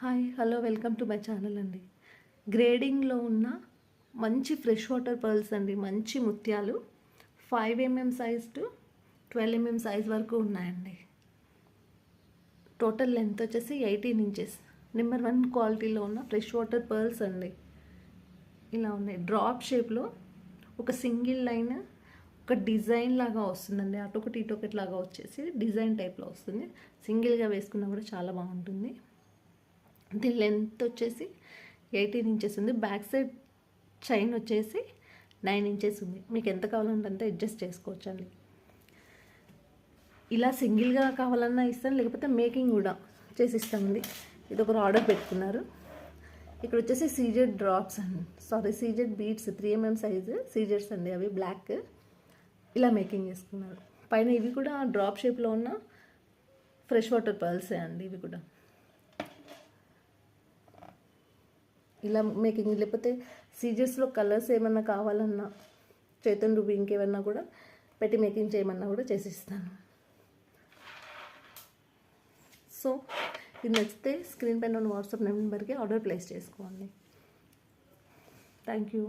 Hi hello welcome to my channel అండి. గ్రేడింగ్లో ఉన్న మంచి ఫ్రెష్ వాటర్ పర్ల్స్ అండి, మంచి ముత్యాలు 5 mm size to 12 mm size వరకు ఉన్నాయండి. టోటల్ లెంత్ వచ్చేసి 18 inches. నెంబర్ 1 క్వాలిటీలో ఉన్న ఫ్రెష్ వాటర్ పర్ల్స్ అండి. ఇలా ఉన్నాయి డ్రాప్ షేప్లో. ఒక సింగిల్ లైన్ ఒక డిజైన్ లాగా వస్తుందండి, అటొకటి ఇటొకటి లాగా వచ్చేసి డిజైన్ టైప్లో వస్తుంది. సింగిల్గా వేసుకున్నా కూడా చాలా బాగుంటుంది. దీని లెంత్ వచ్చేసి 18 inches ఉంది. బ్యాక్ సైడ్ చైన్ వచ్చేసి 9 inches ఉంది. మీకు ఎంత కావాలంటే అంత అడ్జస్ట్ చేసుకోవచ్చు అండి. ఇలా సింగిల్గా కావాలన్నా ఇస్తాను, లేకపోతే మేకింగ్ కూడా చేసి ఇస్తామండి. ఇది ఒకరు ఆర్డర్ పెట్టుకున్నారు. ఇక్కడ వచ్చేసి సీజెడ్ డ్రాప్స్ అండి, సీజెడ్ బీడ్స్ 3 mm సైజు సీజెడ్స్ అండి, అవి బ్లాక్. ఇలా మేకింగ్ చేసుకున్నారు. పైన ఇవి కూడా డ్రాప్ షేప్లో ఉన్న ఫ్రెష్ వాటర్ పర్ల్సే అండి. ఇవి కూడా ఇలా మేకింగ్, లేకపోతే సీజర్స్లో కలర్స్ ఏమన్నా కావాలన్నా, చైతన్ రూబీ ఇంకేమన్నా కూడా పెట్టి మేకింగ్ చేయమన్నా కూడా చేసిస్తాను. సో ఇది నచ్చితే స్క్రీన్ పైన ఉన్న వాట్సాప్ నెంబర్కి ఆర్డర్ ప్లేస్ చేసుకోండి. Thank you.